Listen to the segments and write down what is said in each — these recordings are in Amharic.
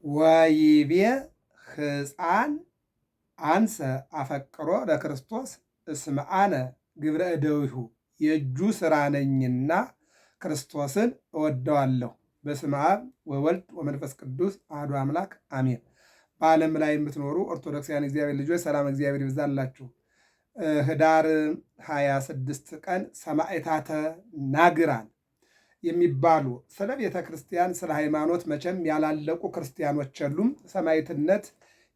ወይቤ ሕፃን አንሰ አፈቅሮ ለክርስቶስ እስመ አነ ግብረ እደዊሁ የእጁ ሥራ ነኝና ክርስቶስን እወደዋለሁ። በስመ አብ ወወልድ ወመንፈስ ቅዱስ አሐዱ አምላክ አሜን። በዓለም ላይ የምትኖሩ ኦርቶዶክሳውያን እግዚአብሔር ልጆች ሰላም እግዚአብሔር ይብዛላችሁ። ህዳር 26 ቀን ሰማዕታተ ናግራን የሚባሉ ስለ ቤተ ክርስቲያን ስለ ሃይማኖት መቼም ያላለቁ ክርስቲያኖች የሉም። ሰማዕትነት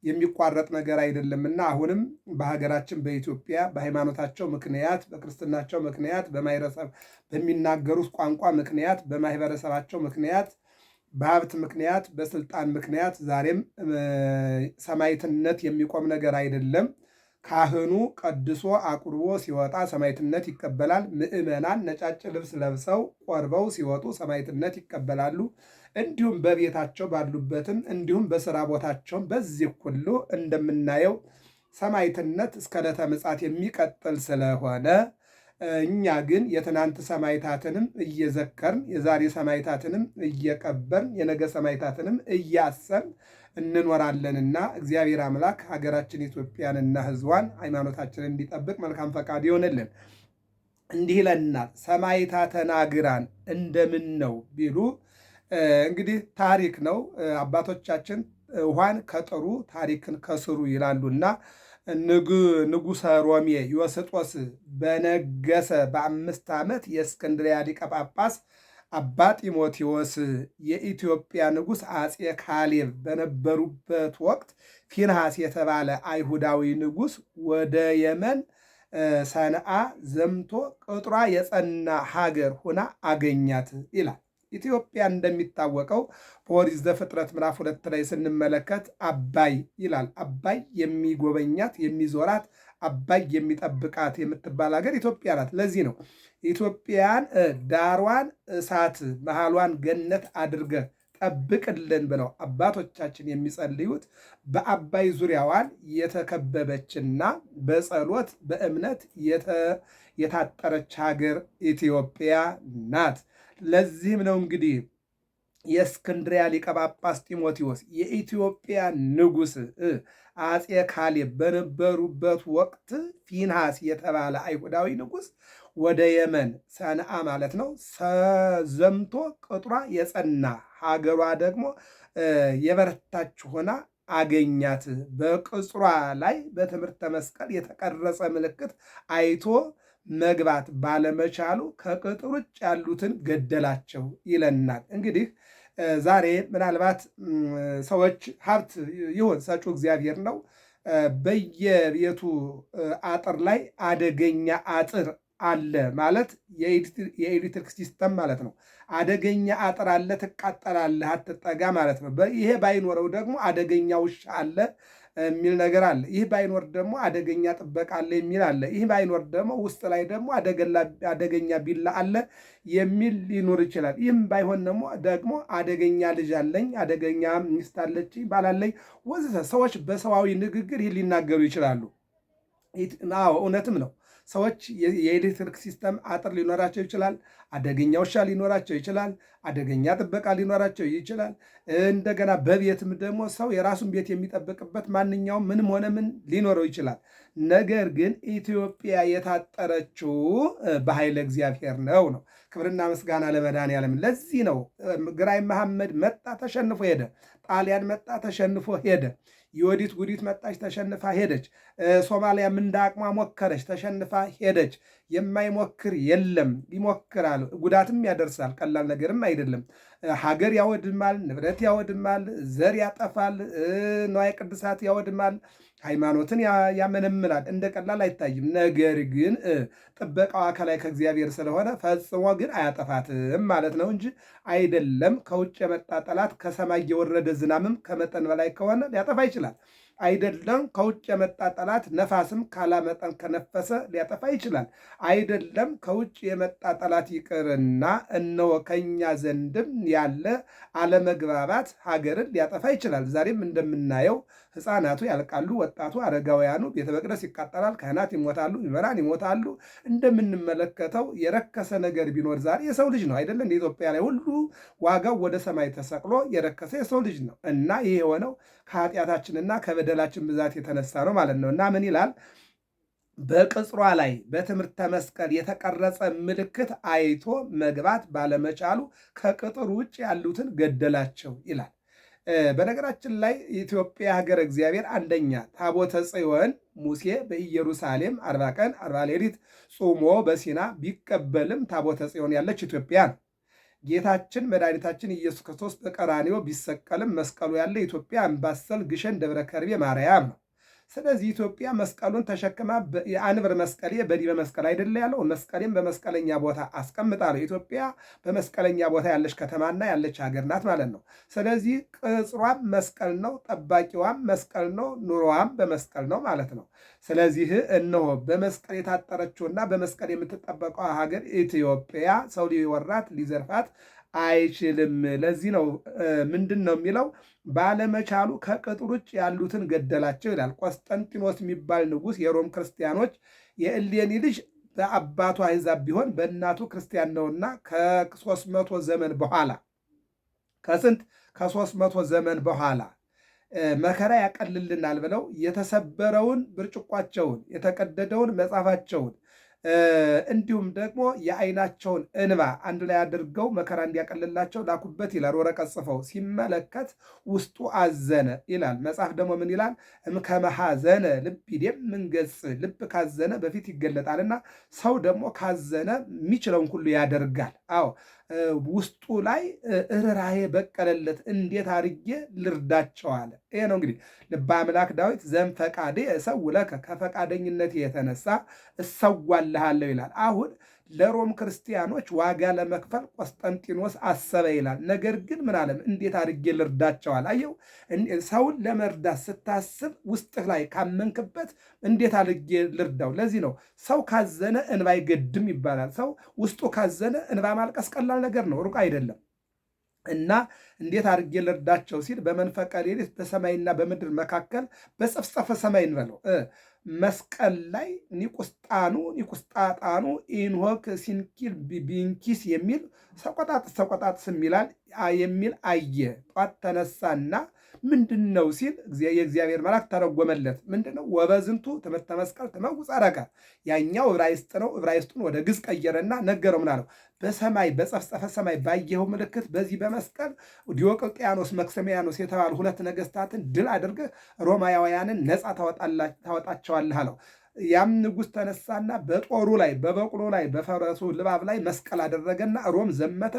የሚቋረጥ ነገር አይደለምና አሁንም በሀገራችን በኢትዮጵያ በሃይማኖታቸው ምክንያት በክርስትናቸው ምክንያት በሚናገሩት ቋንቋ ምክንያት በማህበረሰባቸው ምክንያት በሀብት ምክንያት በስልጣን ምክንያት ዛሬም ሰማዕትነት የሚቆም ነገር አይደለም። ካህኑ ቀድሶ አቁርቦ ሲወጣ ሰማዕትነት ይቀበላል። ምዕመናን ነጫጭ ልብስ ለብሰው ቆርበው ሲወጡ ሰማዕትነት ይቀበላሉ። እንዲሁም በቤታቸው ባሉበትም እንዲሁም በስራ ቦታቸውም በዚህ ሁሉ እንደምናየው ሰማዕትነት እስከ ዕለተ ምጽአት የሚቀጥል ስለሆነ እኛ ግን የትናንት ሰማዕታትንም እየዘከርን የዛሬ ሰማዕታትንም እየቀበርን የነገ ሰማዕታትንም እያሰብን እንኖራለንና እግዚአብሔር አምላክ ሀገራችን ኢትዮጵያንና ሕዝቧን ሃይማኖታችንን እንዲጠብቅ መልካም ፈቃድ ይሆንልን። እንዲህ ይለናል። ሰማዕታተ ናግራን እንደምን ነው ቢሉ እንግዲህ ታሪክ ነው። አባቶቻችን ውሃን ከጥሩ ታሪክን ከስሩ ይላሉና ንጉሠ ሮሜ ዮስጦስ በነገሰ በ5 ዓመት የእስክንድርያ ሊቀ ጳጳስ አባ ጢሞቴዎስ የኢትዮጵያ ንጉሥ አፄ ካሌብ በነበሩበት ወቅት ፊንሃስ የተባለ አይሁዳዊ ንጉሥ ወደ የመን ሰንዓ ዘምቶ ቅጥሯ የጸና ሀገር ሁና አገኛት ይላል። ኢትዮጵያ እንደሚታወቀው በኦሪት ዘፍጥረት ምዕራፍ 2 ላይ ስንመለከት አባይ ይላል። አባይ የሚጎበኛት የሚዞራት አባይ የሚጠብቃት የምትባል ሀገር ኢትዮጵያ ናት። ለዚህ ነው ኢትዮጵያን ዳሯን እሳት መሃሏን ገነት አድርገህ ጠብቅልን ብለው አባቶቻችን የሚጸልዩት በአባይ ዙሪያዋን የተከበበችና በጸሎት በእምነት የታጠረች ሀገር ኢትዮጵያ ናት። ለዚህም ነው እንግዲህ የእስክንድርያ ሊቀ ጳጳስ ጢሞቴዎስ የኢትዮጵያ ንጉሥ አፄ ካሌብ በነበሩበት ወቅት ፊንሃስ የተባለ አይሁዳዊ ንጉሥ ወደ የመን ሰንዓ ማለት ነው ዘምቶ ቅጥሯ የጸና ሀገሯ ደግሞ የበረታች ሆና አገኛት። በቅጽሯ ላይ በትምህርተ መስቀል የተቀረጸ ምልክት አይቶ መግባት ባለመቻሉ ከቅጥር ውጭ ያሉትን ገደላቸው ይለናል። እንግዲህ ዛሬ ምናልባት ሰዎች ሀብት ይሁን ሰጩ እግዚአብሔር ነው። በየቤቱ አጥር ላይ አደገኛ አጥር አለ ማለት የኤሌክትሪክ ሲስተም ማለት ነው። አደገኛ አጥር አለ፣ ትቃጠላለህ፣ አትጠጋ ማለት ነው። ይሄ ባይኖረው ደግሞ አደገኛ ውሻ አለ የሚል ነገር አለ። ይህ ባይኖር ደግሞ አደገኛ ጥበቃ አለ የሚል አለ። ይህ ባይኖር ደግሞ ውስጥ ላይ ደግሞ አደገኛ ቢላ አለ የሚል ሊኖር ይችላል። ይህም ባይሆን ደግሞ አደገኛ ልጅ አለኝ፣ አደገኛ ሚስት አለች፣ ባላለኝ ወዘተ ሰዎች በሰዋዊ ንግግር ይህ ሊናገሩ ይችላሉ። እውነትም ነው። ሰዎች የኤሌክትሪክ ሲስተም አጥር ሊኖራቸው ይችላል። አደገኛ ውሻ ሊኖራቸው ይችላል። አደገኛ ጥበቃ ሊኖራቸው ይችላል። እንደገና በቤትም ደግሞ ሰው የራሱን ቤት የሚጠብቅበት ማንኛውም ምንም ሆነ ምን ሊኖረው ይችላል። ነገር ግን ኢትዮጵያ የታጠረችው በኃይለ እግዚአብሔር ነው። ክብርና ምስጋና ለመድኃኔዓለም። ለዚህ ነው ግራኝ መሐመድ መጣ ተሸንፎ ሄደ። ጣሊያን መጣ ተሸንፎ ሄደ። የወዲት ጉዲት መጣች ተሸንፋ ሄደች። ሶማሊያም እንደ አቅሟ ሞከረች ተሸንፋ ሄደች። የማይሞክር የለም፣ ይሞክራል፣ ጉዳትም ያደርሳል። ቀላል ነገርም አይደለም። ሀገር ያወድማል፣ ንብረት ያወድማል፣ ዘር ያጠፋል፣ ንዋየ ቅድሳት ያወድማል፣ ሃይማኖትን ያመነምናል። እንደ ቀላል አይታይም። ነገር ግን ጥበቃዋ ከላይ ከእግዚአብሔር ስለሆነ ፈጽሞ ግን አያጠፋትም ማለት ነው እንጂ አይደለም። ከውጭ የመጣ ጠላት ከሰማይ የወረደ ዝናብም ከመጠን በላይ ከሆነ ሊያጠፋ ይችላል። አይደለም ከውጭ የመጣ ጠላት ነፋስም ካላመጠን ከነፈሰ ሊያጠፋ ይችላል። አይደለም ከውጭ የመጣ ጠላት ይቅርና እነሆ ከኛ ዘንድም ያለ አለመግባባት ሀገርን ሊያጠፋ ይችላል። ዛሬም እንደምናየው ሕፃናቱ ያልቃሉ፣ ወጣቱ፣ አረጋውያኑ፣ ቤተ መቅደስ ይቃጠላል፣ ካህናት ይሞታሉ፣ ምዕመናን ይሞታሉ። እንደምንመለከተው የረከሰ ነገር ቢኖር ዛሬ የሰው ልጅ ነው አይደለም? የኢትዮጵያ ላይ ሁሉ ዋጋው ወደ ሰማይ ተሰቅሎ የረከሰ የሰው ልጅ ነው እና ይህ የሆነው ከኃጢአታችንና ከበደላችን ብዛት የተነሳ ነው ማለት ነው እና ምን ይላል? በቅጽሯ ላይ በትምህርተ መስቀል የተቀረጸ ምልክት አይቶ መግባት ባለመቻሉ ከቅጥር ውጭ ያሉትን ገደላቸው ይላል። በነገራችን ላይ ኢትዮጵያ ሀገረ እግዚአብሔር አንደኛ ታቦተ ጽዮን ሙሴ በኢየሩሳሌም 40 ቀን 40 ሌሊት ጾሞ በሲና ቢቀበልም ታቦተ ጽዮን ያለች ኢትዮጵያ ነው። ጌታችን መድኃኒታችን ኢየሱስ ክርስቶስ በቀራንዮ ቢሰቀልም መስቀሉ ያለ ኢትዮጵያ አምባሰል፣ ግሸን፣ ደብረ ከርቤ ማርያም ነው። ስለዚህ ኢትዮጵያ መስቀሉን ተሸክማ የአንብር መስቀሌ በዲበ መስቀል አይደለ ያለው፣ መስቀሌም በመስቀለኛ ቦታ አስቀምጣለሁ። ኢትዮጵያ በመስቀለኛ ቦታ ያለች ከተማና ያለች ሀገር ናት ማለት ነው። ስለዚህ ቅጽሯም መስቀል ነው፣ ጠባቂዋም መስቀል ነው፣ ኑሮዋም በመስቀል ነው ማለት ነው። ስለዚህ እነሆ በመስቀል የታጠረችውና በመስቀል የምትጠበቀው ሀገር ኢትዮጵያ ሰው ሊወራት ሊዘርፋት አይችልም። ለዚህ ነው ምንድን ነው የሚለው? ባለመቻሉ ከቅጥር ውጭ ያሉትን ገደላቸው ይላል። ቆስጠንጢኖስ የሚባል ንጉሥ የሮም ክርስቲያኖች የእሌኒ ልጅ በአባቱ አሕዛብ ቢሆን በእናቱ ክርስቲያን ነውና ከ300 ዘመን በኋላ ከ300 ዘመን በኋላ መከራ ያቀልልናል ብለው የተሰበረውን ብርጭቋቸውን የተቀደደውን መጽሐፋቸውን እንዲሁም ደግሞ የዓይናቸውን እንባ አንድ ላይ አድርገው መከራ እንዲያቀልላቸው ላኩበት ይላል። ወረቀት ጽፈው ሲመለከት ውስጡ አዘነ ይላል። መጽሐፍ ደግሞ ምን ይላል? እምከመ ሐዘነ ልብ ይደምም ገጽ፣ ልብ ካዘነ በፊት ይገለጣልና ሰው ደግሞ ካዘነ የሚችለውን ሁሉ ያደርጋል። አዎ ውስጡ ላይ ርኅራኄ በቀለለት። እንዴት አድርጌ ልርዳቸው አለ። ይሄ ነው እንግዲህ ልበ አምላክ ዳዊት ዘእምፈቃዴ እሰውለከ፣ ከፈቃደኝነት የተነሳ እሰዋልሃለሁ ይላል። አሁን ለሮም ክርስቲያኖች ዋጋ ለመክፈል ቆስጠንጢኖስ አሰበ ይላል። ነገር ግን ምን አለም? እንዴት አድርጌ ልርዳቸዋል? አየው፣ ሰውን ለመርዳት ስታስብ ውስጥህ ላይ ካመንክበት እንዴት አድርጌ ልርዳው? ለዚህ ነው ሰው ካዘነ እንባ አይገድም ይባላል። ሰው ውስጡ ካዘነ እንባ ማልቀስ ቀላል ነገር ነው፣ ሩቅ አይደለም። እና እንዴት አድርጌ ልርዳቸው ሲል በመንፈቀ ሌሊት በሰማይና በምድር መካከል በጸፍጸፈ ሰማይ እንበለው መስቀል ላይ ኒቁስጣጣኑ ኢንሆክ ሲንኪል ቢንኪስ የሚል ሰቆጣጥስ የሚል አየ። ጧት ተነሳና ምንድን ነው ሲል የእግዚአብሔር መልአክ ተረጎመለት። ምንድን ነው? ወበዝንቱ ትምህርተ መስቀል ትመውፅ አረጋ። ያኛው ዕብራይስጥ ነው። ዕብራይስጡን ወደ ግዕዝ ቀየረና ነገረው። ምን አለው? በሰማይ በጸፍጸፈ ሰማይ ባየኸው ምልክት በዚህ በመስቀል ዲዮቅልጥያኖስ መክሰሚያኖስ የተባሉ 2 ነገሥታትን ድል አድርገህ ሮማውያንን ነፃ ታወጣቸዋለህ አለው። ያም ንጉሥ ተነሳና በጦሩ ላይ በበቅሎ ላይ በፈረሱ ልባብ ላይ መስቀል አደረገና ሮም ዘመተ።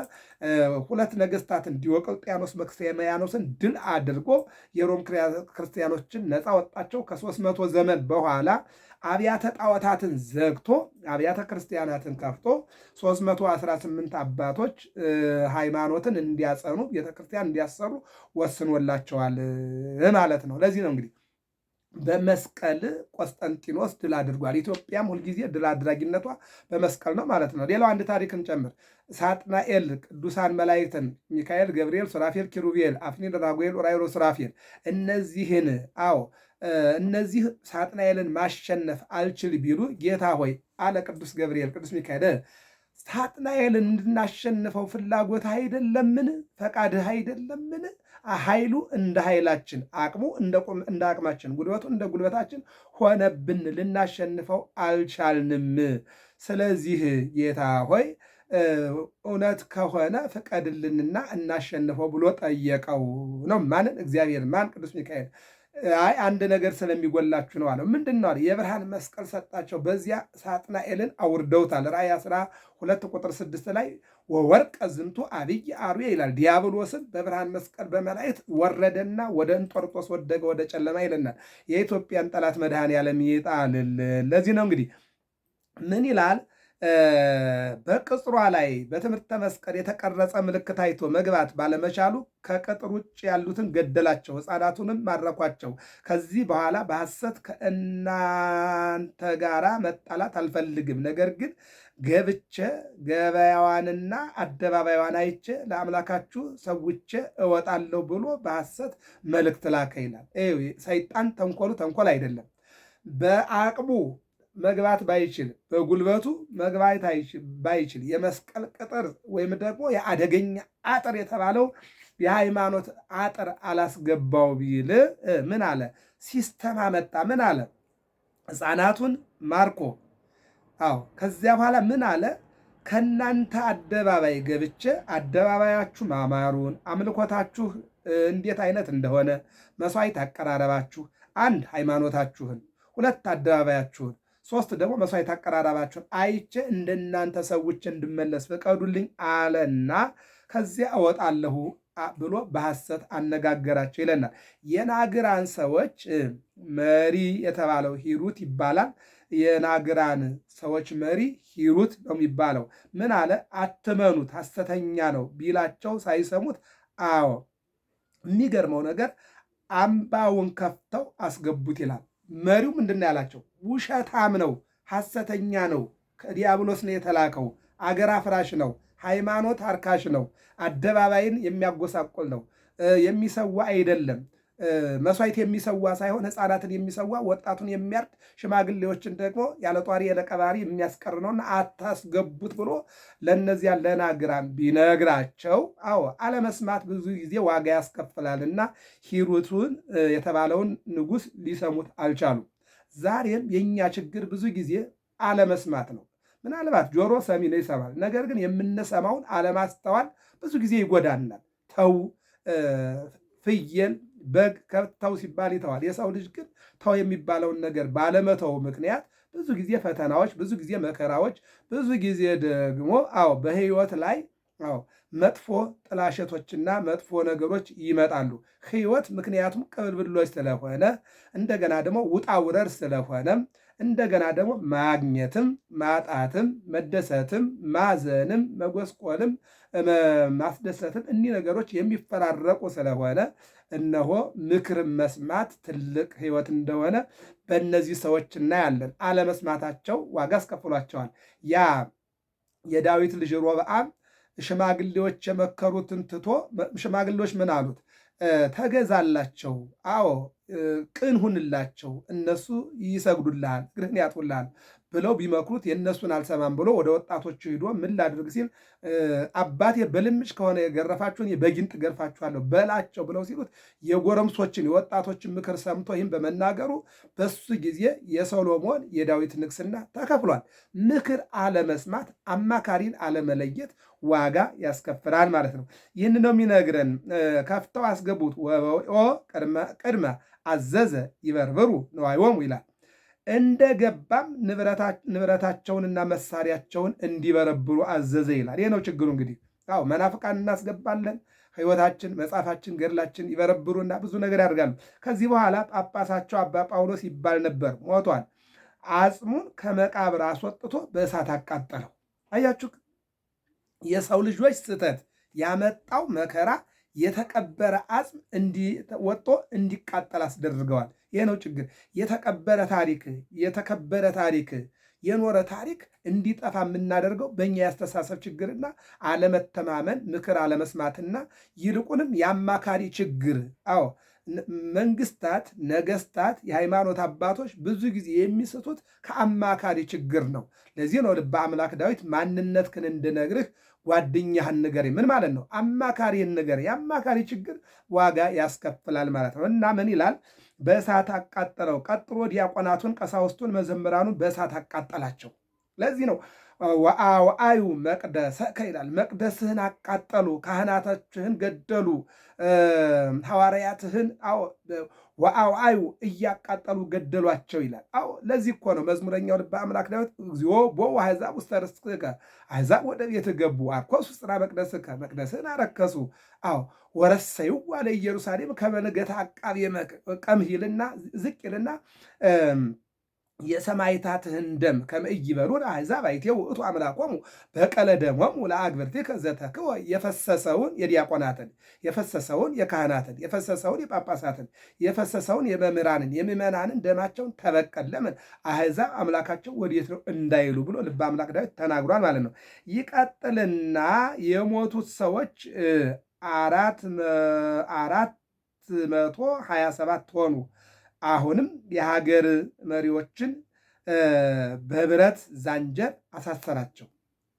2 ነገሥታትን ዲዮቅልጥያኖስ መክሰሚያኖስን ድል አድርጎ የሮም ክርስቲያኖችን ነፃ ወጣቸው። ከ300 ዘመን በኋላ አብያተ ጣዖታትን ዘግቶ አብያተ ክርስቲያናትን ከፍቶ 318 አባቶች ሃይማኖትን እንዲያጸኑ ቤተክርስቲያን እንዲያሰሩ ወስኖላቸዋል ማለት ነው። ለዚህ ነው እንግዲህ በመስቀል ቆስጠንጢኖስ ድል አድርጓል። ኢትዮጵያም ሁልጊዜ ድል አድራጊነቷ በመስቀል ነው ማለት ነው። ሌላው አንድ ታሪክን ጨምር። ሳጥናኤል ቅዱሳን መላእክትን ሚካኤል፣ ገብርኤል፣ ሱራፌል፣ ኪሩቤል፣ አፍኒን፣ ራጉኤል፣ ኡራኤል፣ ሱራፌል እነዚህን እነዚህ ሳጥናኤልን ማሸነፍ አልችል ቢሉ ጌታ ሆይ አለ ቅዱስ ገብርኤል ቅዱስ ሚካኤል ሳጥናኤልን እንድናሸንፈው ፍላጎት አይደለምን? ፈቃድህ አይደለምን? ኃይሉ እንደ ኃይላችን፣ አቅሙ እንደ አቅማችን፣ ጉልበቱ እንደ ጉልበታችን ሆነብን፣ ልናሸንፈው አልቻልንም። ስለዚህ ጌታ ሆይ እውነት ከሆነ ፍቀድልንና እናሸንፈው ብሎ ጠየቀው ነው። ማንን? እግዚአብሔር። ማን? ቅዱስ ሚካኤል። አይ አንድ ነገር ስለሚጎላችሁ ነው አለው። ምንድን ነው? የብርሃን መስቀል ሰጣቸው። በዚያ ሳጥናኤልን አውርደውታል። ራእይ 12 ቁጥር 6 ላይ ወወርቀ ዝንቱ አብይ አርዌ ይላል። ዲያብሎስን በብርሃን መስቀል በመላእክት ወረደና ወደ እንጦርጦስ ወደቀ፣ ወደ ጨለማ ይለናል። የኢትዮጵያን ጠላት መድኃኔዓለም ይጣልል። ለዚህ ነው እንግዲህ ምን ይላል? በቅጽሯ ላይ በትምህርተ መስቀል የተቀረጸ ምልክት አይቶ መግባት ባለመቻሉ ከቅጥር ውጭ ያሉትን ገደላቸው፣ ሕፃናቱንም ማረኳቸው። ከዚህ በኋላ በሐሰት ከእናንተ ጋራ መጣላት አልፈልግም፣ ነገር ግን ገብቼ ገበያዋንና አደባባይዋን አይቼ ለአምላካችሁ ሰውቼ እወጣለሁ ብሎ በሐሰት መልእክት ላከ ይላል። ሰይጣን ተንኮሉ ተንኮል አይደለም። በአቅሙ መግባት ባይችል በጉልበቱ መግባት ባይችል የመስቀል ቅጥር ወይም ደግሞ የአደገኛ አጥር የተባለው የሃይማኖት አጥር አላስገባው ቢል ምን አለ? ሲስተም አመጣ። ምን አለ? ሕፃናቱን ማርኮ ከዚያ በኋላ ምን አለ? ከእናንተ አደባባይ ገብቼ አደባባያችሁ ማማሩን፣ አምልኮታችሁ እንዴት አይነት እንደሆነ፣ መስዋዕት አቀራረባችሁ፣ አንድ ሃይማኖታችሁን፣ ሁለት አደባባያችሁን፣ ሶስት ደግሞ መስዋዕት አቀራረባችሁን አይቼ እንደናንተ ሰዎች እንድመለስ ፍቀዱልኝ አለና ከዚያ እወጣለሁ ብሎ በሐሰት አነጋገራቸው ይለናል። የናግራን ሰዎች መሪ የተባለው ሂሩት ይባላል። የናግራን ሰዎች መሪ ሂሩት ነው የሚባለው። ምን አለ? አትመኑት፣ ሐሰተኛ ነው ቢላቸው ሳይሰሙት፣ አዎ የሚገርመው ነገር አምባውን ከፍተው አስገቡት ይላል። መሪው ምንድን ነው ያላቸው? ውሸታም ነው፣ ሐሰተኛ ነው፣ ከዲያብሎስ ነው የተላከው፣ አገር አፍራሽ ነው፣ ሃይማኖት አርካሽ ነው፣ አደባባይን የሚያጎሳቆል ነው፣ የሚሰዋ አይደለም፣ መስዋዕት የሚሰዋ ሳይሆን ሕፃናትን የሚሰዋ ወጣቱን የሚያርድ ሽማግሌዎችን ደግሞ ያለ ጧሪ ያለ ቀባሪ የሚያስቀር ነውና አታስገቡት ብሎ ለእነዚያ ለናግራን ቢነግራቸው፣ አዎ አለመስማት ብዙ ጊዜ ዋጋ ያስከፍላልና ሂሩቱን የተባለውን ንጉሥ ሊሰሙት አልቻሉም። ዛሬም የእኛ ችግር ብዙ ጊዜ አለመስማት ነው። ምናልባት ጆሮ ሰሚ ነው፣ ይሰማል። ነገር ግን የምንሰማውን አለማስተዋል ብዙ ጊዜ ይጎዳናል። ተው ፍየል በግ ከብት ተው ሲባል ይተዋል። የሰው ልጅ ግን ተው የሚባለውን ነገር ባለመተው ምክንያት ብዙ ጊዜ ፈተናዎች፣ ብዙ ጊዜ መከራዎች፣ ብዙ ጊዜ ደግሞ በህይወት ላይ መጥፎ ጥላሸቶችና መጥፎ ነገሮች ይመጣሉ። ህይወት ምክንያቱም ቅብብሎች ስለሆነ እንደገና ደግሞ ውጣ ውረድ ስለሆነ እንደገና ደግሞ ማግኘትም ማጣትም መደሰትም ማዘንም መጎስቆልም ማስደሰትም እኒህ ነገሮች የሚፈራረቁ ስለሆነ እነሆ ምክር መስማት ትልቅ ህይወት እንደሆነ በእነዚህ ሰዎች እናያለን። አለመስማታቸው ዋጋ አስከፍሏቸዋል። ያ የዳዊት ልጅ ሮብዓም ሽማግሌዎች የመከሩትን ትቶ ሽማግሌዎች ምን አሉት? ተገዛላቸው፣ አዎ ቅን ሁንላቸው፣ እነሱ ይሰግዱልሃል፣ እግርህን ያጥቡልሃል ብለው ቢመክሩት የእነሱን አልሰማም ብሎ ወደ ወጣቶቹ ሂዶ ምን ላድርግ ሲል አባቴ በልምጭ ከሆነ የገረፋችሁን በጊንጥ ገርፋችኋለሁ በላቸው ብለው ሲሉት የጎረምሶችን የወጣቶችን ምክር ሰምቶ ይህም በመናገሩ በሱ ጊዜ የሰሎሞን የዳዊት ንግስና ተከፍሏል። ምክር አለመስማት፣ አማካሪን አለመለየት ዋጋ ያስከፍላል ማለት ነው። ይህን ነው የሚነግረን። ከፍተው አስገቡት፣ ቅድመ አዘዘ ይበርብሩ ንዋዮሙ ይላል። እንደገባም ንብረታቸውንና መሳሪያቸውን እንዲበረብሩ አዘዘ ይላል። ይህ ነው ችግሩ። እንግዲህ መናፍቃን እናስገባለን፣ ሕይወታችን፣ መጽሐፋችን፣ ገድላችን ይበረብሩና ብዙ ነገር ያደርጋሉ። ከዚህ በኋላ ጳጳሳቸው አባ ጳውሎስ ይባል ነበር፣ ሞቷል። አጽሙን ከመቃብር አስወጥቶ በእሳት አቃጠለው። አያችሁ፣ የሰው ልጆች ስህተት ያመጣው መከራ የተቀበረ አጽም ወጥቶ እንዲቃጠል አስደርገዋል። ይህ ነው ችግር። የተከበረ ታሪክ የኖረ ታሪክ እንዲጠፋ የምናደርገው በእኛ ያስተሳሰብ ችግርና አለመተማመን፣ ምክር አለመስማትና ይልቁንም የአማካሪ ችግር። መንግስታት፣ ነገስታት፣ የሃይማኖት አባቶች ብዙ ጊዜ የሚስቱት ከአማካሪ ችግር ነው። ለዚህ ነው ልበ አምላክ ዳዊት ማንነትህን እንድነግርህ ጓደኛህን ንገረኝ። ምን ማለት ነው? አማካሪን ንገረኝ። የአማካሪ ችግር ዋጋ ያስከፍላል ማለት ነው። እና ምን ይላል? በእሳት አቃጠለው። ቀጥሎ ዲያቆናቱን፣ ቀሳውስቱን፣ መዘምራኑን በእሳት አቃጠላቸው። ለዚህ ነው ወአውአዩ መቅደሰከ ይላል። መቅደስህን አቃጠሉ፣ ካህናቶችህን ገደሉ፣ ሐዋርያትህን ወአውአዩ እያቃጠሉ ገደሏቸው ይላል። ለዚህ እኮ ነው መዝሙረኛው ልበ አምላክ ዳዊት እግዚኦ ቦኡ አሕዛብ ውስተ ርስትከ፣ አሕዛብ ወደ ቤትህ ገቡ፣ አርኮሱ ጽርሐ መቅደስከ፣ መቅደስህን አረከሱ። ወረሰይዋ ለኢየሩሳሌም ከመ ንገሥ አቃቤ ቀምህ ይልና ዝቅ ይልና የሰማዕታትህን ደም ከመ ኢይበሉን አሕዛብ አይቴው ውእቱ አምላኮሙ በቀለ ደሞሙ ለአግብርቲከ ዘተክወ የፈሰሰውን የዲያቆናትን የፈሰሰውን የካህናትን የፈሰሰውን የጳጳሳትን የፈሰሰውን የመምህራንን የምዕመናንን ደማቸውን ተበቀል። ለምን አሕዛብ አምላካቸው ወዴት ነው እንዳይሉ ብሎ ልበ አምላክ ዳዊት ተናግሯል ማለት ነው። ይቀጥልና የሞቱት ሰዎች 427 ሆኑ። አሁንም የሀገር መሪዎችን በብረት ዛንጀር አሳሰራቸው።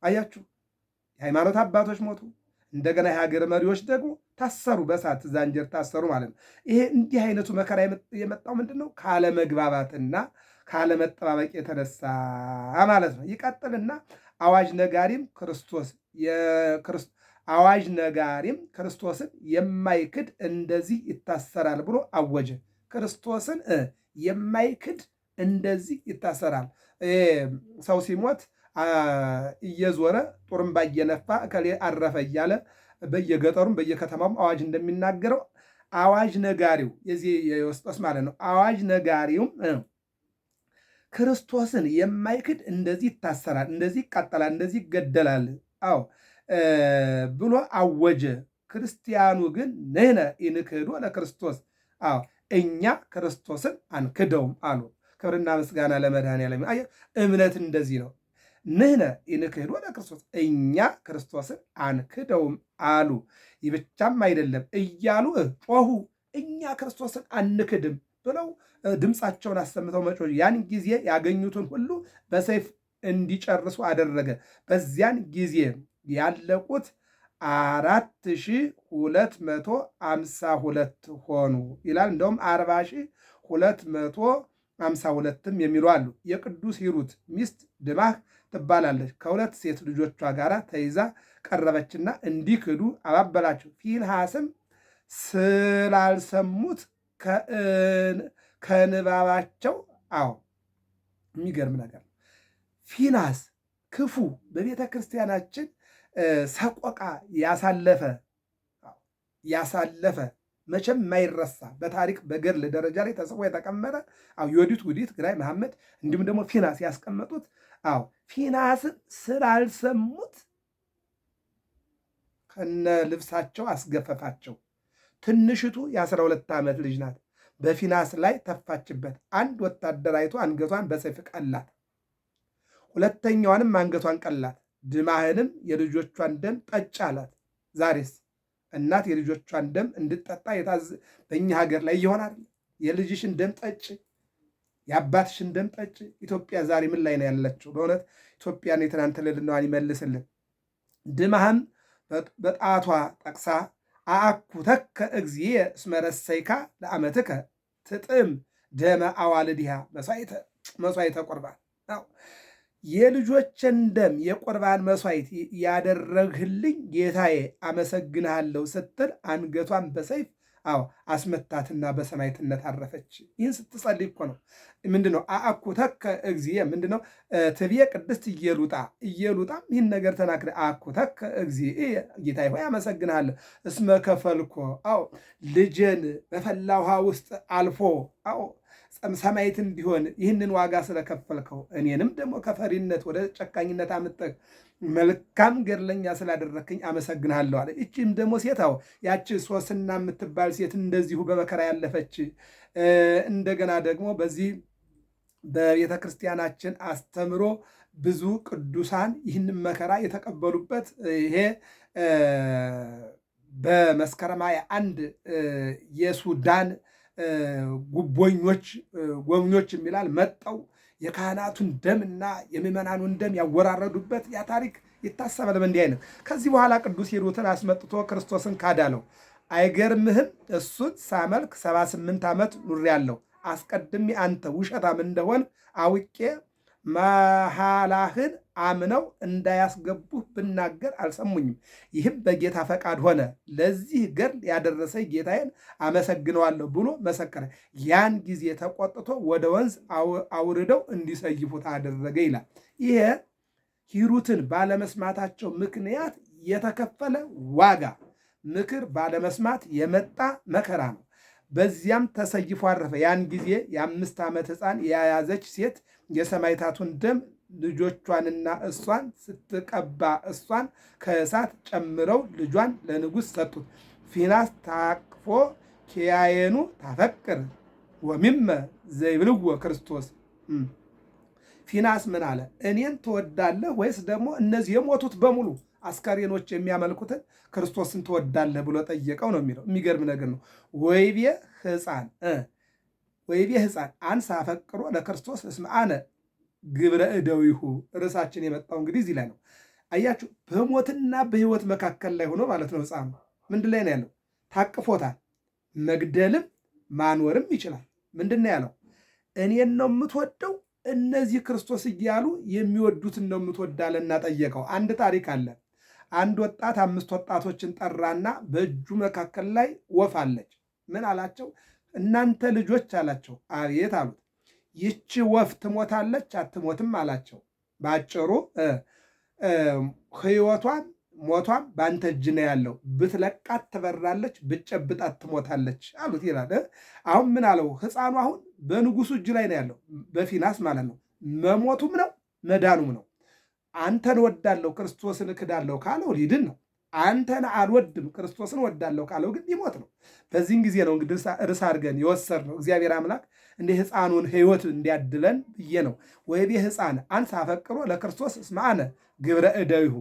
አያችሁ፣ የሃይማኖት አባቶች ሞቱ። እንደገና የሀገር መሪዎች ደግሞ ታሰሩ፣ በእሳት ዛንጀር ታሰሩ ማለት ነው። ይሄ እንዲህ አይነቱ መከራ የመጣው ምንድን ነው? ካለመግባባትና ካለመጠባበቅ የተነሳ ማለት ነው። ይቀጥልና አዋጅ ነጋሪም ክርስቶስን የማይክድ እንደዚህ ይታሰራል ብሎ አወጀ። ክርስቶስን የማይክድ እንደዚህ ይታሰራል። ሰው ሲሞት እየዞረ ጡርምባ እየነፋ እከሌ አረፈ እያለ በየገጠሩም በየከተማውም አዋጅ እንደሚናገረው አዋጅ ነጋሪው የዚህ የዮስጦስ ማለት ነው። አዋጅ ነጋሪውም ክርስቶስን የማይክድ እንደዚህ ይታሰራል፣ እንደዚህ ይቃጠላል፣ እንደዚህ ይገደላል ብሎ አወጀ። ክርስቲያኑ ግን ንሕነ ኢንክህዶ ለክርስቶስ እኛ ክርስቶስን አንክደውም አሉ። ክብርና ምስጋና ለመድኃኔዓለም። እምነት እንደዚህ ነው። ንሕነ ኢንክህዶ ለክርስቶስ እኛ ክርስቶስን አንክደውም አሉ። ይህ ብቻም አይደለም እያሉ ጮሁ። እኛ ክርስቶስን አንክድም ብለው ድምፃቸውን አሰምተው መጮህ። ያን ጊዜ ያገኙትን ሁሉ በሰይፍ እንዲጨርሱ አደረገ። በዚያን ጊዜ ያለቁት 4252 ሆኑ ይላል። እንደውም 40252ም የሚሉ አሉ። የቅዱስ ሂሩት ሚስት ድማህ ትባላለች። ከሁለት ሴት ልጆቿ ጋር ተይዛ ቀረበችና እንዲክዱ አባበላቸው። ፊንሐስም ስላልሰሙት ከንባባቸው የሚገርም ነገር ፊንሐስ ክፉ በቤተ ክርስቲያናችን ሰቆቃ ያሳለፈ መቼም የማይረሳ በታሪክ በገድል ደረጃ ላይ ተጽፎ የተቀመጠ ዮዲት፣ ጉዲት፣ ግራኝ መሐመድ እንዲሁም ደግሞ ፊንሐስ ያስቀመጡት ፊንሐስን ስላልሰሙት ከነ ልብሳቸው አስገፈፋቸው። ትንሽቱ የ12 ዓመት ልጅ ናት። በፊንሐስ ላይ ተፋችበት። አንድ ወታደር አይቶ አንገቷን በሰይፍ ቀላት። ሁለተኛዋንም አንገቷን ቀላት። ድማህንም የልጆቿን ደም ጠጭ አላት። ዛሬስ እናት የልጆቿን ደም እንድጠጣ በእኛ ሀገር ላይ ይሆናል። የልጅሽን ደም ጠጭ፣ የአባትሽን ደም ጠጭ። ኢትዮጵያ ዛሬ ምን ላይ ነው ያለችው? በእውነት ኢትዮጵያን የትናንት ልዕልናዋን ይመልስልን። ድማህም በጣቷ ጠቅሳ አአኩተከ እግዚእ እስመ ረሰይካ ለአመትከ ትጥም ደመ አዋልድሃ መስዋዕተ ቁርባን የልጆችን ደም የቁርባን መስዋዕት ያደረግህልኝ ጌታዬ አመሰግንሃለሁ ስትል አንገቷን በሰይፍ አስመታትና በሰማዕትነት አረፈች። ይህን ስትጸልይ እኮ ነው። ምንድነው? አአኩተከ እግዚእ ምንድነው? ትብዬ ቅድስት ኢየሉጣም ይህን ነገር ተናግረ አአኩተከ እግዚእ ጌታዬ ሆይ አመሰግንሃለሁ እስመ ከፈልኮ ልጅን በፈላ ውሃ ውስጥ አልፎ ሰማዕት እንዲሆን ይህንን ዋጋ ስለከፈልከው እኔንም ደግሞ ከፈሪነት ወደ ጨካኝነት አምጥተህ መልካም ገድለኛ ስላደረክኝ አመሰግንሃለሁ አለ። ይቺም ደግሞ ሴት ያቺ ሶስና የምትባል ሴት እንደዚሁ በመከራ ያለፈች እንደገና ደግሞ በዚህ በቤተ ክርስቲያናችን አስተምሮ ብዙ ቅዱሳን ይህንን መከራ የተቀበሉበት ይሄ በመስከረም 21 የሱዳን ጎብኞች የሚላል መጠው የካህናቱን ደምና የምዕመናኑን ደም ያወራረዱበት ያ ታሪክ ይታሰባል። እንዲህ አይነት ከዚህ በኋላ ቅዱስ ሂሩትን አስመጥቶ ክርስቶስን ካዳለው። አይገርምህም? እሱን ሳመልክ 78 ዓመት ኑሬአለሁ። አስቀድሜ አንተ ውሸታም እንደሆን አውቄ መሐላህን አምነው እንዳያስገቡህ ብናገር አልሰሙኝም። ይህም በጌታ ፈቃድ ሆነ። ለዚህ ገድል ያደረሰኝ ጌታዬን አመሰግነዋለሁ ብሎ መሰከረ። ያን ጊዜ ተቆጥቶ ወደ ወንዝ አውርደው እንዲሰይፉት አደረገ ይላል። ይሄ ሂሩትን ባለመስማታቸው ምክንያት የተከፈለ ዋጋ፣ ምክር ባለመስማት የመጣ መከራ ነው። በዚያም ተሰይፎ አረፈ። ያን ጊዜ የ5 ዓመት ሕፃን የያዘች ሴት የሰማዕታቱን ደም ልጆቿንና እሷን ስትቀባ እሷን ከእሳት ጨምረው ልጇን ለንጉሥ ሰጡት። ፊናስ ታቅፎ ኪያየኑ ታፈቅር ወሚመ ዘይብልዎ ክርስቶስ። ፊናስ ምን አለ? እኔን ትወዳለህ ወይስ ደግሞ እነዚህ የሞቱት በሙሉ አስከሬኖች የሚያመልኩትን ክርስቶስን ትወዳለህ ብሎ ጠየቀው ነው የሚለው። የሚገርም ነገር ነው። ወይቤ ሕፃን አንሰ አፈቅሮ ለክርስቶስ እስመ አነ ግብረ እደዊሁ። ርዕሳችን የመጣው እንግዲህ እዚህ ላይ ነው። አያችሁ፣ በሞትና በሕይወት መካከል ላይ ሆኖ ማለት ነው። ሕፃኑ ምንድን ላይ ነው ያለው? ታቅፎታል። መግደልም ማኖርም ይችላል። ምንድን ነው ያለው? እኔን ነው የምትወደው እነዚህ ክርስቶስ እያሉ የሚወዱትን ነው የምትወዳለና ጠየቀው። አንድ ታሪክ አለ። አንድ ወጣት 5 ወጣቶችን ጠራና በእጁ መካከል ላይ ወፍ አለች። ምን አላቸው? እናንተ ልጆች አላቸው። አቤት አሉት። ይቺ ወፍ ትሞታለች አትሞትም አላቸው። በአጭሩ ሕይወቷን ሞቷም በአንተ እጅ ነው ያለው። ብትለቃት ትበራለች፣ ብትጨብጣት ትሞታለች አሉት ይላል። አሁን ምን አለው? ሕፃኑ አሁን በንጉሱ እጅ ላይ ነው ያለው፣ በፊናስ ማለት ነው። መሞቱም ነው መዳኑም ነው። አንተን ወዳለሁ ክርስቶስን እክዳለሁ ካለው ሊድን ነው። አንተን አልወድም ክርስቶስን ወዳለሁ ካለው ግን ሊሞት ነው። በዚህን ጊዜ ነው እንግዲህ ርዕስ አድርገን የወሰድነው። እግዚአብሔር አምላክ እንደ ሕፃኑን ሕይወት እንዲያድለን ብዬ ነው። ወይቤ ሕፃን አንሰ አፈቅሮ ለክርስቶስ እስመ አነ ግብረ እደዊሁ።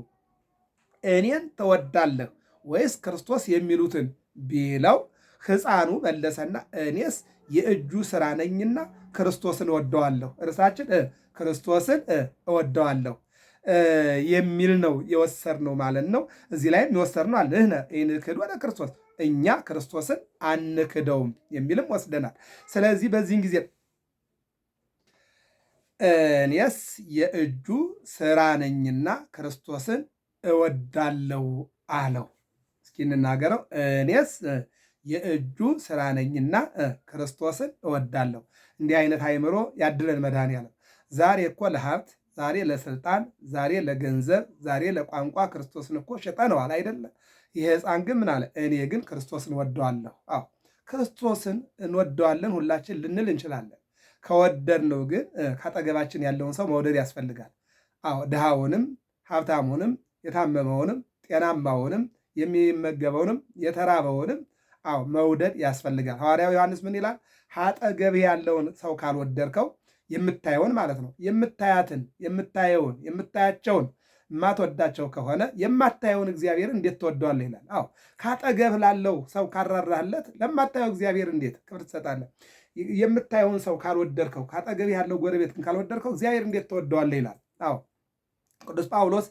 እኔን ትወዳለህ ወይስ ክርስቶስ የሚሉትን ቢለው ሕፃኑ መለሰና እኔስ የእጁ ሥራ ነኝና ክርስቶስን እወደዋለሁ። ርዕሳችን ክርስቶስን እወደዋለሁ የሚል ነው የወሰድነው ማለት ነው። እዚህ ላይም የወሰድነው አለ ንሕነ ኢንክድ ወደ ክርስቶስ፣ እኛ ክርስቶስን አንክደውም የሚልም ወስደናል። ስለዚህ በዚህን ጊዜ እኔስ የእጁ ሥራ ነኝና ክርስቶስን እወዳለሁ አለው። እስኪ እንናገረው። እኔስ የእጁ ሥራ ነኝና ክርስቶስን እወዳለሁ። እንዲህ አይነት አእምሮ ያድለን መድኃኔዓለም። ዛሬ እኮ ለሀብት፣ ዛሬ ለስልጣን፣ ዛሬ ለገንዘብ፣ ዛሬ ለቋንቋ ክርስቶስን እኮ ሸጠነዋል አይደለም? ይህ ሕፃን ግን ምን አለ? እኔ ግን ክርስቶስን ወደዋለሁ። አዎ ክርስቶስን እንወደዋለን ሁላችን ልንል እንችላለን። ከወደድነው ግን ካጠገባችን ያለውን ሰው መውደድ ያስፈልጋል። አዎ ድሃውንም ሀብታሙንም የታመመውንም ጤናማውንም የሚመገበውንም የተራበውንም አዎ መውደድ ያስፈልጋል። ሐዋርያው ዮሐንስ ምን ይላል? አጠገብህ ያለውን ሰው ካልወደድከው የምታየውን ማለት ነው የምታያትን የምታየውን የምታያቸውን የማትወዳቸው ከሆነ የማታየውን እግዚአብሔር እንዴት ትወደዋለህ ይላል። አዎ ካጠገብ ላለው ሰው ካራራህለት ለማታየው እግዚአብሔር እንዴት ክብር ትሰጣለህ? የምታየውን ሰው ካልወደድከው ካጠገብ ያለው ጎረቤት ግን ካልወደድከው እግዚአብሔር እንዴት ትወደዋለህ ይላል። አዎ ቅዱስ ጳውሎስ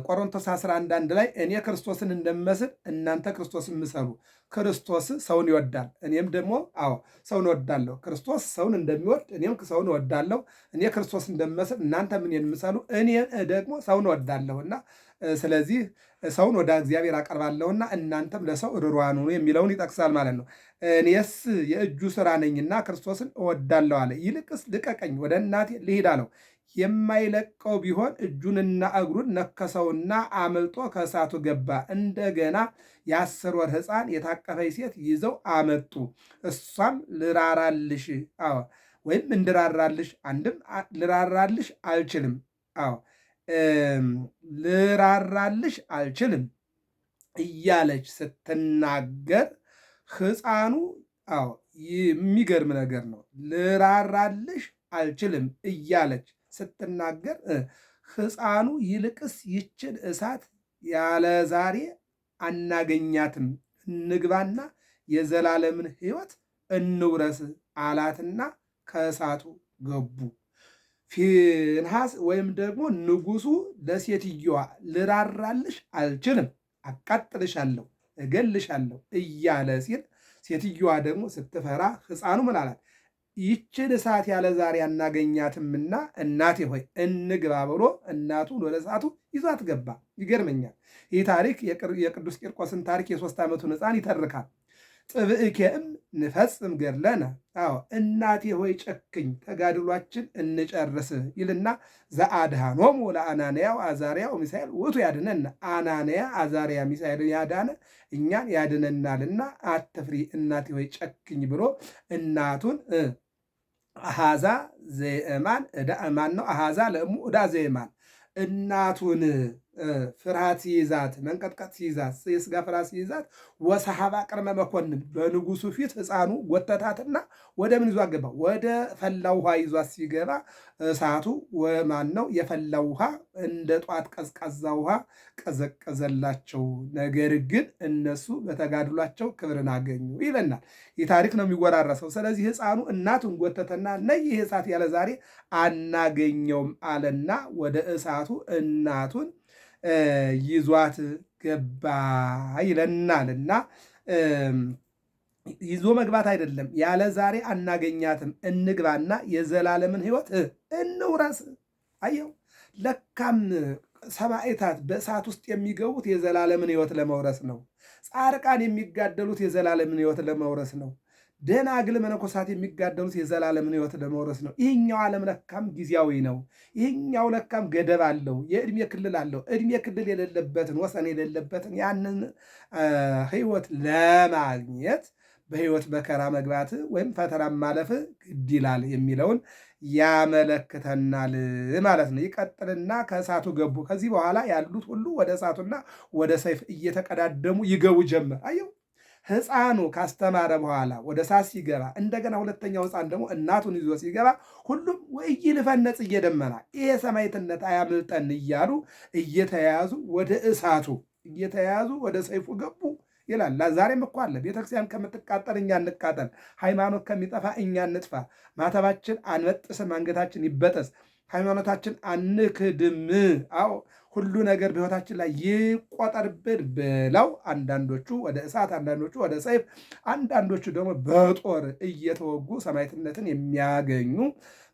ቆሮንቶስ 11 ላይ እኔ ክርስቶስን እንደምመስል እናንተ ክርስቶስን ምሰሉ። ክርስቶስ ሰውን ይወዳል፣ እኔም ደግሞ አዎ ሰውን እወዳለሁ። ክርስቶስ ሰውን እንደሚወድ እኔም ሰውን እወዳለሁ። እኔ ክርስቶስ እንደምመስል እናንተ ምን የምሰሉ እኔ ደግሞ ሰውን እወዳለሁና ስለዚህ ሰውን ወደ እግዚአብሔር አቀርባለሁና እናንተም ለሰው ርሩዓን ሁኑ የሚለውን ይጠቅሳል ማለት ነው። እኔስ የእጁ ሥራ ነኝና ክርስቶስን እወዳለሁ አለ። ይልቅስ ልቀቀኝ፣ ወደ እናቴ ልሂድ አለው። የማይለቀው ቢሆን እጁንና እግሩን ነከሰውና አመልጦ ከእሳቱ ገባ። እንደገና የ10 ወር ሕፃን የታቀፈች ሴት ይዘው አመጡ። እሷም ልራራልሽ ወይም እንድራራልሽ አንድም ልራራልሽ አልችልም ልራራልሽ አልችልም እያለች ስትናገር ሕፃኑ የሚገርም ነገር ነው። ልራራልሽ አልችልም እያለች ስትናገር ሕፃኑ ይልቅስ ይችን እሳት ያለ ዛሬ አናገኛትም፣ እንግባና የዘላለምን ሕይወት እንውረስ አላትና ከእሳቱ ገቡ። ፊንሐስ ወይም ደግሞ ንጉሡ ለሴትየዋ ልራራልሽ አልችልም፣ አቃጥልሻለሁ፣ እገልሻለሁ እያለ ሲል ሴትየዋ ደግሞ ስትፈራ ሕፃኑ ምን አላት? ይችን እሳት ያለ ዛሬ አናገኛትምና እናቴ ሆይ እንግባ ብሎ እናቱን ወደ እሳቱ ይዟት ገባ። ይገርመኛል። ይህ ታሪክ የቅዱስ ቂርቆስን ታሪክ የ3 ዓመቱን ሕፃን ይተርካል። ጥብእኬም ንፈጽም ገድለነ። አዎ እናቴ ሆይ ጨክኝ ተጋድሏችን እንጨርስ ይልና ዘአድኃኖሙ ለአናንያ አዛርያ ሚሳኤል ውእቱ ያድነን። አናንያ አዛርያ ሚሳኤልን ያዳነ እኛን ያድነናልና አትፍሪ እናቴ ሆይ ጨክኝ ብሎ እናቱን አሃዛ ዘየማን ማን ነው? አሃዛ ለእሙ ዕዳ ዘየማን እናቱን ፍርሃት ሲይዛት መንቀጥቀጥ ሲይዛት የስጋ ፍርሃት ሲይዛት ወሰሐባ ቅድመ መኮንን በንጉሱ ፊት ሕፃኑ ጎተታትና ወደ ምን ይዟት ገባ? ወደ ፈላ ውሃ ይዟት ሲገባ እሳቱ ማን ነው? የፈላ ውሃ እንደ ጧት ቀዝቃዛ ውሃ ቀዘቀዘላቸው። ነገር ግን እነሱ በተጋድሏቸው ክብርን አገኙ ይለናል። ይህ ታሪክ ነው የሚወራረሰው። ስለዚህ ሕፃኑ እናቱን ጎተተና ነይ ይህ እሳት ያለ ዛሬ አናገኘውም አለና ወደ እሳቱ እናቱን ይዟት ገባ ይለናል። እና ይዞ መግባት አይደለም ያለ ዛሬ አናገኛትም፣ እንግባና የዘላለምን ሕይወት እንውረስ። አየው ለካም ሰማዕታት በእሳት ውስጥ የሚገቡት የዘላለምን ሕይወት ለመውረስ ነው። ጻድቃን የሚጋደሉት የዘላለምን ሕይወት ለመውረስ ነው። ደናግል መነኮሳት የሚጋደሉት የዘላለምን ሕይወት ለመውረስ ነው። ይህኛው ዓለም ለካም ጊዜያዊ ነው። ይህኛው ለካም ገደብ አለው፣ የዕድሜ ክልል አለው። ዕድሜ ክልል የሌለበትን ወሰን የሌለበትን ያንን ሕይወት ለማግኘት በሕይወት መከራ መግባት ወይም ፈተና ማለፍ ግድ ይላል የሚለውን ያመለክተናል ማለት ነው። ይቀጥልና ከእሳቱ ገቡ። ከዚህ በኋላ ያሉት ሁሉ ወደ እሳቱና ወደ ሰይፍ እየተቀዳደሙ ይገቡ ጀመር። አየው ሕፃኑ ካስተማረ በኋላ ወደ እሳት ሲገባ እንደገና ሁለተኛው ሕፃን ደግሞ እናቱን ይዞ ሲገባ ሁሉም ወኢይልፈነ ጽጌ ደመና ይሄ ሰማዕትነት አያምልጠን እያሉ እየተያያዙ ወደ እሳቱ እየተያያዙ ወደ ሰይፉ ገቡ ይላል። ዛሬም እኮ አለ። ቤተክርስቲያን ከምትቃጠል እኛ እንቃጠል፣ ሃይማኖት ከሚጠፋ እኛ እንጥፋ፣ ማተባችን አንበጥስም፣ አንገታችን ይበጠስ፣ ሃይማኖታችን አንክድም፣ አዎ ሁሉ ነገር በሕይወታችን ላይ ይቆጠርብን ብለው አንዳንዶቹ ወደ እሳት፣ አንዳንዶቹ ወደ ሰይፍ፣ አንዳንዶቹ ደግሞ በጦር እየተወጉ ሰማዕትነትን የሚያገኙ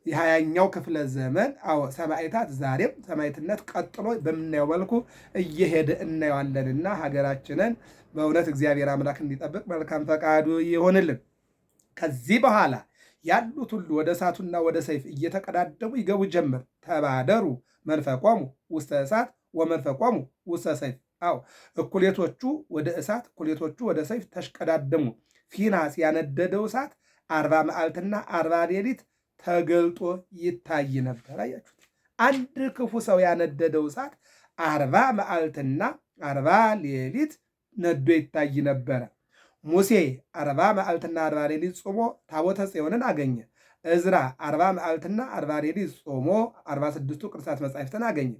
የ20ኛው ክፍለ ዘመን አዎ ሰማዕታት ዛሬም ሰማዕትነት ቀጥሎ በምናየው መልኩ እየሄደ እናየዋለንና ሀገራችንን በእውነት እግዚአብሔር አምላክ እንዲጠብቅ መልካም ፈቃዱ ይሆንልን። ከዚህ በኋላ ያሉት ሁሉ ወደ እሳቱና ወደ ሰይፍ እየተቀዳደሙ ይገቡ ጀመር። ተባደሩ መንፈቆሙ ውስተ እሳት ወመንፈቆሙ ውስተ ሰይፍ። አዎ እኩሌቶቹ ወደ እሳት እኩሌቶቹ ወደ ሰይፍ ተሽቀዳደሙ። ፊናስ ያነደደው እሳት 40 መዓልትና 40 ሌሊት ተገልጦ ይታይ ነበር። አያችሁት? አንድ ክፉ ሰው ያነደደው እሳት 40 መዓልትና 40 ሌሊት ነዶ ይታይ ነበረ። ሙሴ 40 መዓልትና 40 ሌሊት ጾሞ ታቦተ ጽዮንን አገኘ። እዝራ 40 መዓልትና 40 ሌሊት ጾሞ 46ቱ ቅዱሳት መጻሕፍትን አገኘ።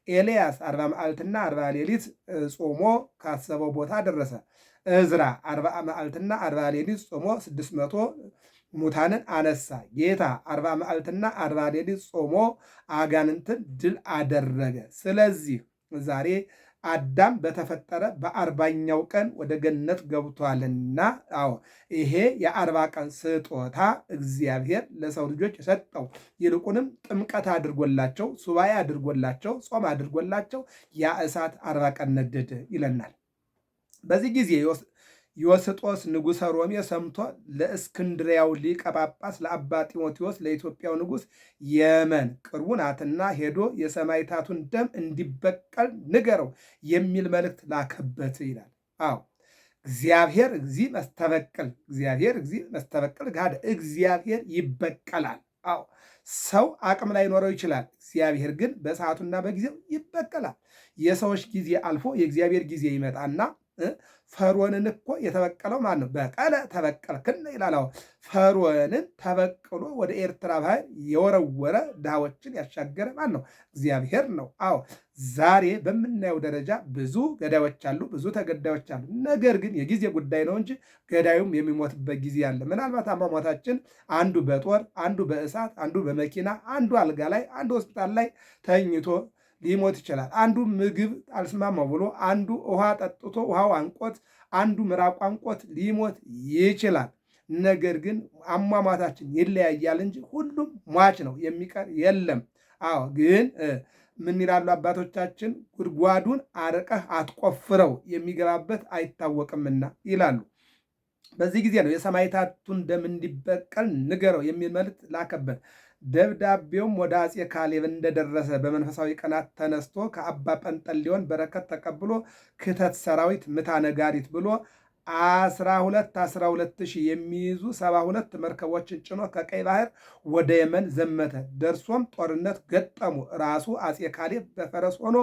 ኤልያስ 40 መዓልትና 40 ሌሊት ጾሞ ካሰበው ቦታ ደረሰ። እዝራ 40 መዓልትና 40 ሌሊት ጾሞ 600 ሙታንን አነሳ። ጌታ 40 መዓልትና 40 ሌሊት ጾሞ አጋንንትን ድል አደረገ። ስለዚህ ዛሬ አዳም በተፈጠረ በ40ኛው ቀን ወደ ገነት ገብቷልና፣ አዎ ይሄ የ40 ቀን ስጦታ እግዚአብሔር ለሰው ልጆች የሰጠው ይልቁንም ጥምቀት አድርጎላቸው፣ ሱባኤ አድርጎላቸው፣ ጾም አድርጎላቸው ያ እሳት 40 ቀን ነደደ ይለናል። በዚህ ጊዜ ዮስጦስ ንጉሠ ሮሜ ሰምቶ ለእስክንድሪያው ሊቀ ጳጳስ ለአባ ጢሞቴዎስ ለኢትዮጵያው ንጉሥ የመን ቅርቡ ናትና ሄዶ የሰማዕታቱን ደም እንዲበቀል ንገረው የሚል መልእክት ላከበት ይላል። አዎ እግዚአብሔር እግዚእ መስተበቅል እግዚአብሔር እግዚእ መስተበቅል ጋደ እግዚአብሔር ይበቀላል። አዎ ሰው አቅም ላይኖረው ይችላል። እግዚአብሔር ግን በሰዓቱና በጊዜው ይበቀላል። የሰዎች ጊዜ አልፎ የእግዚአብሔር ጊዜ ይመጣና ፈርዖንን እኮ የተበቀለው ማን ነው? በቀለ ተበቀልክን ይላል። ፈርዖንን ተበቅሎ ወደ ኤርትራ ባህር የወረወረ ድሃዎችን ያሻገረ ማን ነው? እግዚአብሔር ነው። አዎ ዛሬ በምናየው ደረጃ ብዙ ገዳዮች አሉ፣ ብዙ ተገዳዮች አሉ። ነገር ግን የጊዜ ጉዳይ ነው እንጂ ገዳዩም የሚሞትበት ጊዜ አለ። ምናልባት አሟሟታችን አንዱ በጦር አንዱ በእሳት አንዱ በመኪና አንዱ አልጋ ላይ አንዱ ሆስፒታል ላይ ተኝቶ ሊሞት ይችላል። አንዱ ምግብ አልስማማው ብሎ አንዱ ውሃ ጠጥቶ ውሃው አንቆት አንዱ ምራቁ አንቆት ሊሞት ይችላል። ነገር ግን አሟሟታችን ይለያያል እንጂ ሁሉም ሟች ነው፣ የሚቀር የለም። አዎ ግን ምን ይላሉ አባቶቻችን? ጉድጓዱን አርቀህ አትቆፍረው የሚገባበት አይታወቅምና ይላሉ። በዚህ ጊዜ ነው የሰማዕታቱን ደም እንዲበቀል ንገረው የሚል መልእክት ላከበት። ደብዳቤውም ወደ አፄ ካሌብ እንደደረሰ በመንፈሳዊ ቀናት ተነስቶ ከአባ ጰንጠሌዎን በረከት ተቀብሎ ክተት ሰራዊት ምታ ነጋሪት ብሎ 12 ሺህ የሚይዙ 72 መርከቦችን ጭኖ ከቀይ ባህር ወደ የመን ዘመተ። ደርሶም ጦርነት ገጠሙ። ራሱ አፄ ካሌብ በፈረስ ሆኖ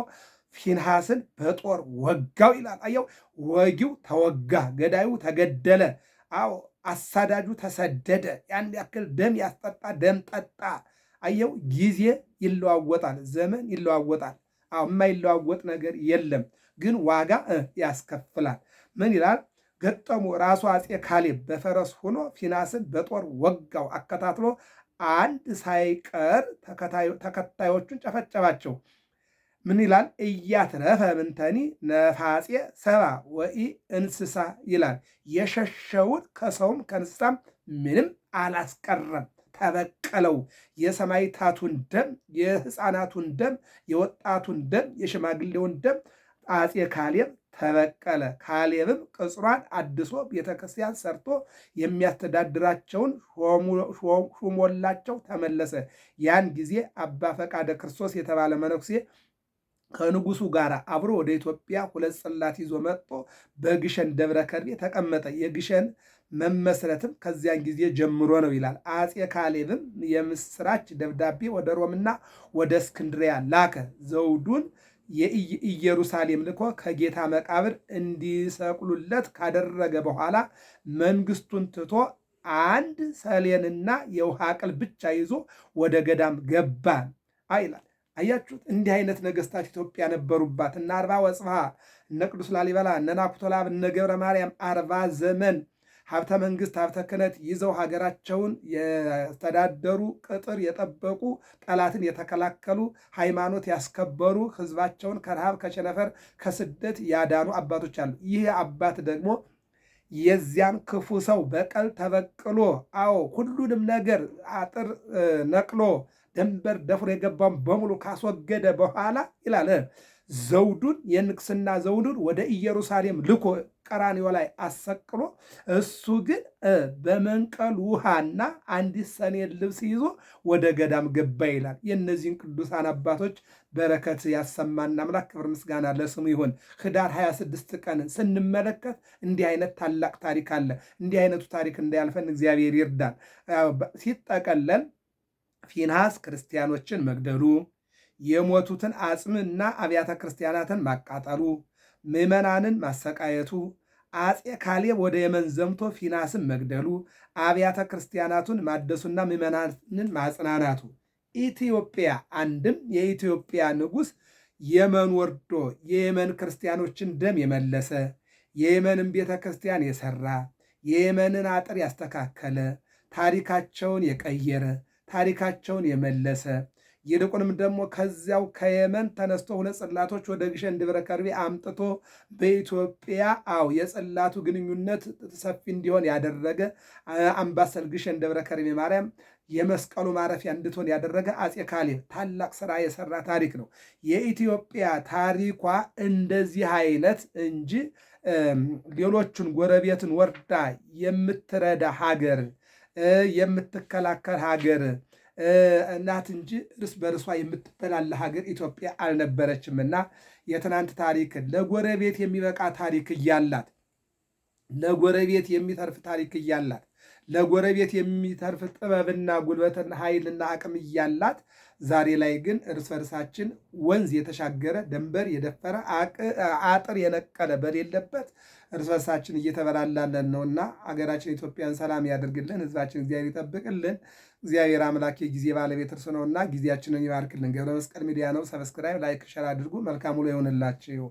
ፊንሐስን በጦር ወጋው ይላል። አየው፣ ወጊው ተወጋ፣ ገዳዩ ተገደለ። አዎ፣ አሳዳጁ ተሰደደ። ያን ያክል ደም ያስጠጣ ደም ጠጣ። አየው፣ ጊዜ ይለዋወጣል፣ ዘመን ይለዋወጣል። አዎ፣ የማይለዋወጥ ነገር የለም፣ ግን ዋጋ ያስከፍላል። ምን ይላል? ገጠሙ። ራሱ አፄ ካሌብ በፈረስ ሆኖ ፊንሐስን በጦር ወጋው፣ አከታትሎ አንድ ሳይቀር ተከታዮቹን ጨፈጨባቸው። ምን ይላል? እያትረፈ ምንተኒ ነፋጼ ሰባ ወኢ እንስሳ ይላል። የሸሸውን ከሰውም ከእንስሳም ምንም አላስቀረም፣ ተበቀለው። የሰማዕታቱን ደም፣ የሕፃናቱን ደም፣ የወጣቱን ደም፣ የሽማግሌውን ደም አፄ ካሌብ ተበቀለ። ካሌብም ቅጽሯን አድሶ ቤተክርስቲያን ሰርቶ የሚያስተዳድራቸውን ሹሞላቸው ተመለሰ። ያን ጊዜ አባ ፈቃደ ክርስቶስ የተባለ መነኩሴ ከንጉሱ ጋር አብሮ ወደ ኢትዮጵያ 2 ጽላት ይዞ መጥቶ በግሸን ደብረ ከርቤ ተቀመጠ። የግሸን መመስረትም ከዚያን ጊዜ ጀምሮ ነው ይላል። አፄ ካሌብም የምስራች ደብዳቤ ወደ ሮምና ወደ እስክንድሪያ ላከ። ዘውዱን የኢየሩሳሌም ልኮ ከጌታ መቃብር እንዲሰቅሉለት ካደረገ በኋላ መንግስቱን ትቶ አንድ ሰሌንና የውሃ ቅል ብቻ ይዞ ወደ ገዳም ገባ ይላል። አያችሁት? እንዲህ አይነት ነገስታት ኢትዮጵያ ነበሩባት። እነ አርባ ወጽብሃ፣ እነ ቅዱስ ላሊበላ፣ እነ ናኩቶላብ፣ እነ ገብረ ማርያም 40 ዘመን ሀብተ መንግስት ሀብተ ክህነት ይዘው ሀገራቸውን የተዳደሩ፣ ቅጥር የጠበቁ፣ ጠላትን የተከላከሉ፣ ሃይማኖት ያስከበሩ፣ ህዝባቸውን ከረሃብ ከቸነፈር ከስደት ያዳኑ አባቶች አሉ። ይህ አባት ደግሞ የዚያን ክፉ ሰው በቀል ተበቅሎ ሁሉንም ነገር አጥር ነቅሎ ደንበር ደፍሮ የገባውን በሙሉ ካስወገደ በኋላ ይላል ዘውዱን የንግስና ዘውዱን ወደ ኢየሩሳሌም ልኮ ቀራንዮ ላይ አሰቅሎ እሱ ግን በመንቀል ውሃና አንዲት ሰኔን ልብስ ይዞ ወደ ገዳም ገባ ይላል። የእነዚህን ቅዱሳን አባቶች በረከት ያሰማን አምላክ ክብር ምስጋና ለስሙ ይሁን። ህዳር 26 ቀን ስንመለከት እንዲህ አይነት ታላቅ ታሪክ አለ። እንዲህ አይነቱ ታሪክ እንዳያልፈን እግዚአብሔር ይርዳል። ሲጠቀለል ፊንሐስ ክርስቲያኖችን መግደሉ፣ የሞቱትን አጽምና አብያተ ክርስቲያናትን ማቃጠሉ፣ ምዕመናንን ማሰቃየቱ፣ አፄ ካሌብ ወደ የመን ዘምቶ ፊንሐስን መግደሉ፣ አብያተ ክርስቲያናቱን ማደሱና ምዕመናንን ማጽናናቱ፣ ኢትዮጵያ አንድም የኢትዮጵያ ንጉሥ የመን ወርዶ የየመን ክርስቲያኖችን ደም የመለሰ፣ የየመንን ቤተ ክርስቲያን የሰራ፣ የየመንን አጥር ያስተካከለ፣ ታሪካቸውን የቀየረ፣ ታሪካቸውን የመለሰ፣ ይልቁንም ደግሞ ከዚያው ከየመን ተነስቶ 2 ጽላቶች ወደ ግሸን ደብረ ከርቤ አምጥቶ በኢትዮጵያ የጽላቱ ግንኙነት ሰፊ እንዲሆን ያደረገ አምባሰል ግሸን ደብረ ከርቤ ማርያም የመስቀሉ ማረፊያ እንድትሆን ያደረገ አፄ ካሌብ ታላቅ ስራ የሰራ ታሪክ ነው። የኢትዮጵያ ታሪኳ እንደዚህ አይነት እንጂ ሌሎቹን ጎረቤትን ወርዳ የምትረዳ ሀገር የምትከላከል ሀገር እናት እንጂ እርስ በርሷ የምትበላላ ሀገር ኢትዮጵያ አልነበረችም። እና የትናንት ታሪክን ለጎረቤት የሚበቃ ታሪክ እያላት፣ ለጎረቤት የሚተርፍ ታሪክ እያላት፣ ለጎረቤት የሚተርፍ ጥበብና ጉልበትና ኃይልና አቅም እያላት ዛሬ ላይ ግን እርስ በርሳችን ወንዝ የተሻገረ ደንበር የደፈረ አጥር የነቀለ በሌለበት እርስ በርሳችን እየተበላላለን ነውና አገራችን ኢትዮጵያን ሰላም ያደርግልን፣ ህዝባችን እግዚአብሔር ይጠብቅልን። እግዚአብሔር አምላክ የጊዜ ባለቤት እርሱ ነውና ጊዜያችንን ይባርክልን። ገብረ መስቀል ሚዲያ ነው። ሰብስክራይብ፣ ላይክ፣ ሸር አድርጉ። መልካም ውሎ ይሆንላችሁ።